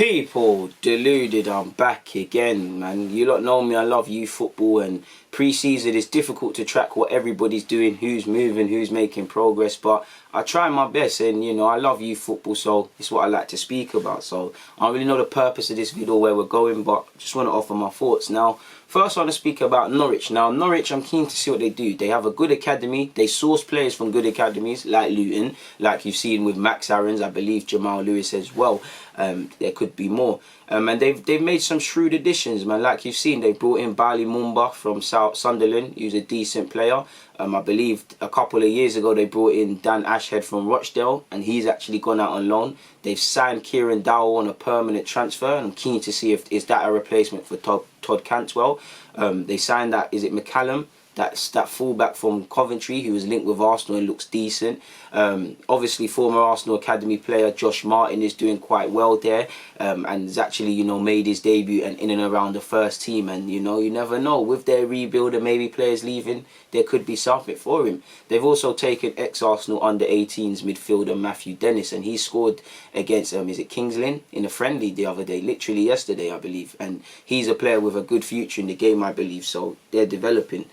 People, Deluded, I'm back again, man. You lot know me, I love youth football, and pre-season it's difficult to track what everybody's doing, who's moving, who's making progress, but I try my best, and you know, I love youth football, so it's what I like to speak about. So I don't really know the purpose of this video, where we're going, but just want to offer my thoughts. Now, first I want to speak about Norwich. Now, Norwich, I'm keen to see what they do. They have a good academy. They source players from good academies, like Luton, like you've seen with Max Aarons, I believe Jamal Lewis as well. There could be more. And they've made some shrewd additions, man. Like you've seen, they brought in Bali Mumba from South Sunderland, who's a decent player. I believe a couple of years ago they brought in Dan Ashhead from Rochdale, and he's actually gone out on loan. They've signed Kieran Dowell on a permanent transfer, and I'm keen to see if is that a replacement for Todd Cantwell. They signed that, is it McCallum? That's that fullback from Coventry who was linked with Arsenal and looks decent. Obviously, former Arsenal academy player Josh Martin is doing quite well there, and has actually, you know, made his debut and in and around the first team. And you know, you never know, with their rebuild and maybe players leaving, there could be something for him. They've also taken ex-Arsenal under-18s midfielder Matthew Dennis, and he scored against is it Kings Lynn in a friendly the other day, literally yesterday, I believe. And he's a player with a good future in the game, I believe. So they're developing.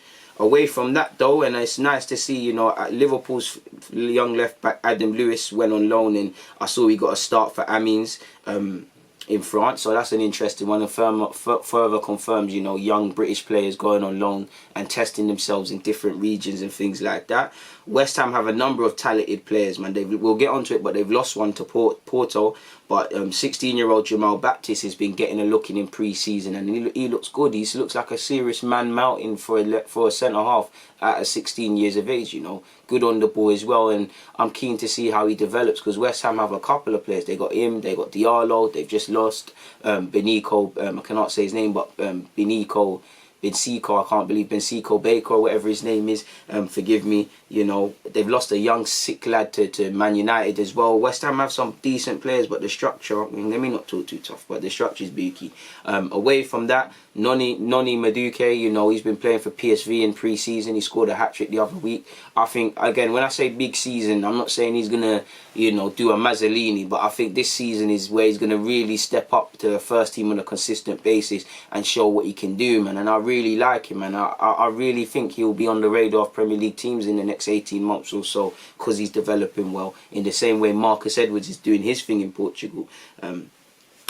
Away from that though, and it's nice to see, you know, Liverpool's young left back Adam Lewis went on loan, and I saw he got a start for Amiens in France, so that's an interesting one, and further confirms, you know, young British players going on loan and testing themselves in different regions and things like that. West Ham have a number of talented players, man. We'll get onto it, but they've lost one to Porto. But 16-year-old Jamal Baptist has been getting a look in pre-season, and he looks good. He looks like a serious man mountain for a centre-half at 16 years of age, you know. Good on the ball as well, and I'm keen to see how he develops, because West Ham have a couple of players. They got him, they got Diallo, they've just lost Benico, I cannot say his name, but Benico, I can't believe Bensico Baker or whatever his name is, forgive me. You know, they've lost a young sick lad to Man United as well. West Ham have some decent players, but the structure, I mean, let me not talk too tough, but the structure is beaky. Away from that, Noni Madueke, you know, he's been playing for PSV in pre-season. He scored a hat-trick the other week. I think, again, when I say big season, I'm not saying he's going to, you know, do a Mazzolini, but I think this season is where he's going to really step up to the first team on a consistent basis and show what he can do, man. And I really like him, and I really think he'll be on the radar of Premier League teams in the next 18 months or so, because he's developing well, in the same way Marcus Edwards is doing his thing in Portugal.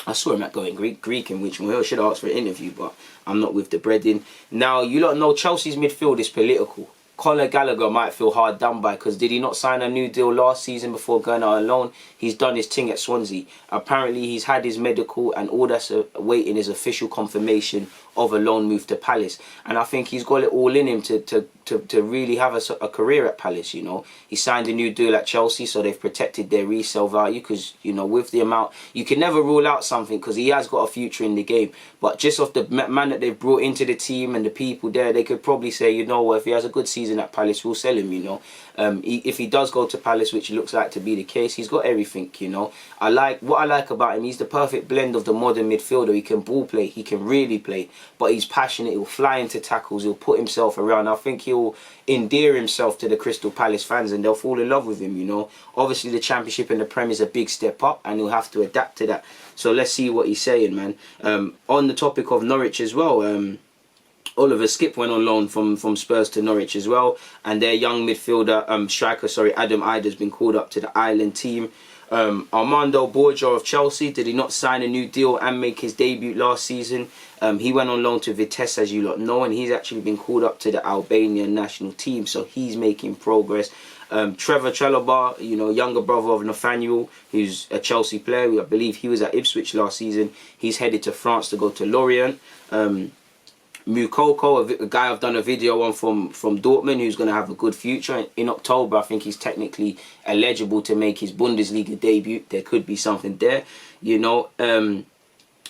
I saw him at Going Greek in which I should have asked for an interview, but I'm not with the breading. Now, you lot know Chelsea's midfield is political. Conor Gallagher might feel hard done by, because did he not sign a new deal last season before going out on loan? He's done his thing at Swansea. Apparently he's had his medical, and all that's waiting is official confirmation of a loan move to Palace. And I think he's got it all in him to really have a career at Palace, you know. He signed a new deal at Chelsea, so they've protected their resale value, because, you know, with the amount, you can never rule out something, because he has got a future in the game. But just off the man that they've brought into the team and the people there, they could probably say, you know what, if he has a good season at Palace, we'll sell him, you know. If he does go to Palace, which looks like to be the case, he's got everything, you know. What I like about him, he's the perfect blend of the modern midfielder. He can ball play, he can really play, but he's passionate, he'll fly into tackles, he'll put himself around. I think he'll endear himself to the Crystal Palace fans, and they'll fall in love with him, you know. Obviously the Championship and the Prem is a big step up, and he'll have to adapt to that. So let's see what he's saying, man. On the topic of Norwich as well, Oliver Skip went on loan from Spurs to Norwich as well, and their young midfielder, striker, Adam Ider's been called up to the Ireland team. Armando Borja of Chelsea, did he not sign a new deal and make his debut last season? He went on loan to Vitesse, as you lot know, and he's actually been called up to the Albanian national team, so he's making progress. Trevor Chalobah, you know, younger brother of Nathaniel, who's a Chelsea player. I believe he was at Ipswich last season. He's headed to France to go to Lorient. Mukoko, a guy I've done a video on from Dortmund, who's going to have a good future. In October, I think he's technically eligible to make his Bundesliga debut. There could be something there, you know.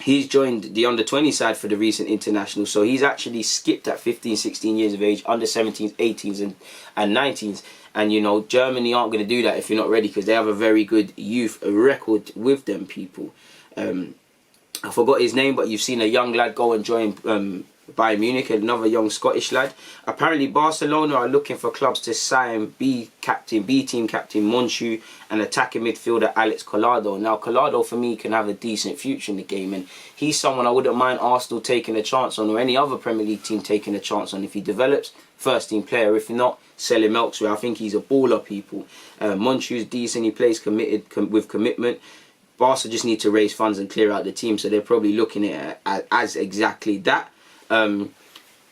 He's joined the under-20 side for the recent international, so he's actually skipped at 15, 16 years of age, under-17s, 18s and 19s. And, you know, Germany aren't going to do that if you're not ready, because they have a very good youth record with them, people. I forgot his name, but you've seen a young lad go and join Bayern Munich, another young Scottish lad. Apparently Barcelona are looking for clubs to sign B team captain Monchu and attacking midfielder Alex Collado. Now Collado for me can have a decent future in the game, and he's someone I wouldn't mind Arsenal taking a chance on, or any other Premier League team taking a chance on if he develops. First team player. If not, sell him elsewhere. I think he's a baller, people. Monchu's decent, he plays with commitment. Barca just need to raise funds and clear out the team, so they're probably looking at it as exactly that.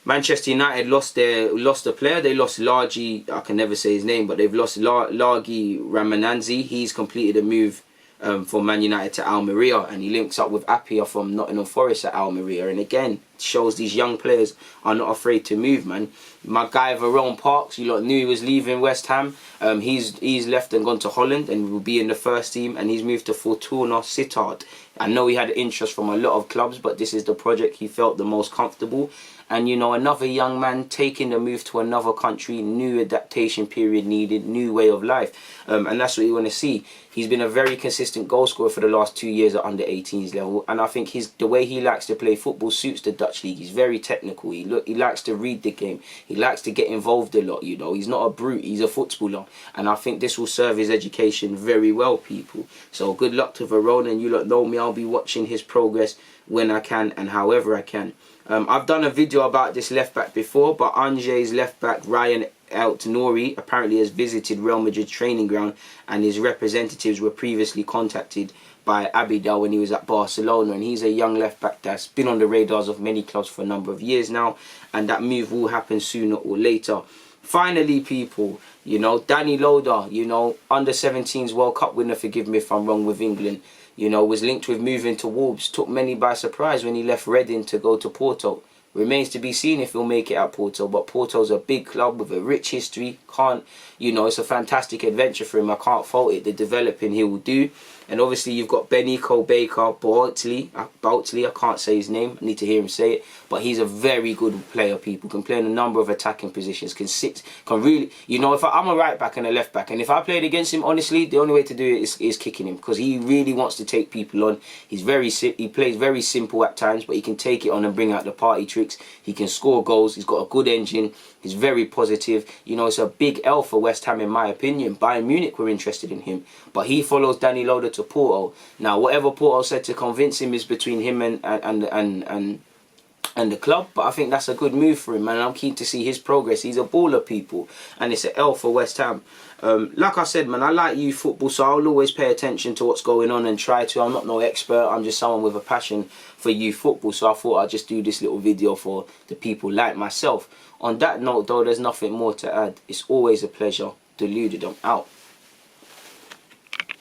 Manchester United lost a player. They lost Largi, I can never say his name, but they've lost Largi Ramananzi. He's completed a move from Man United to Almeria, and he links up with Appiah from Nottingham Forest at Almeria, and again shows these young players are not afraid to move, man. My guy Verone Parks, you lot knew he was leaving West Ham. He's left and gone to Holland and will be in the first team, and he's moved to Fortuna Sittard. I know he had interest from a lot of clubs, but this is the project he felt the most comfortable. And you know, another young man taking the move to another country, new adaptation period needed, new way of life, and that's what you want to see. He's been a very consistent goal scorer for the last 2 years at under 18s level, and I think the way he likes to play football suits the Dutch league. He's very technical. He likes to read the game. He likes to get involved a lot. You know, he's not a brute. He's a footballer, and I think this will serve his education very well, people. So good luck to Verona, and you lot know me. I'll be watching his progress when I can and however I can. I've done a video about this left back before, but Angers left back Ryan El-Nouri apparently has visited Real Madrid training ground, and his representatives were previously contacted by Abidal when he was at Barcelona, and he's a young left back that's been on the radars of many clubs for a number of years now, and that move will happen sooner or later. Finally, people, you know, Danny Loader, you know, under 17s World Cup winner, forgive me if I'm wrong, with England, you know, was linked with moving to Wolves, took many by surprise when he left Reading to go to Porto. Remains to be seen if he'll make it at Porto, but Porto's a big club with a rich history. It's a fantastic adventure for him. I can't fault it. The developing he will do. And obviously you've got Benico Baker Boutley, I can't say his name, I need to hear him say it, but he's a very good player, people. Can play in a number of attacking positions, can really, you know, if I'm a right back and a left back, and if I played against him, honestly, the only way to do it is kicking him, because he really wants to take people on. He plays very simple at times, but he can take it on and bring out the party tricks. He can score goals. He's got a good engine. He's very positive. You know, it's a big L for West Ham in my opinion. Bayern Munich were interested in him, but he follows Danny Loader to Porto. Now, whatever Porto said to convince him is between him and the club, but I think that's a good move for him, and I'm keen to see his progress. He's a baller, people, and it's an L for West Ham. Like I said, man, I like youth football, so I'll always pay attention to what's going on and try to. I'm not no expert. I'm just someone with a passion for youth football, so I thought I'd just do this little video for the people like myself. On that note, though, there's nothing more to add. It's always a pleasure. Deluded, I'm out.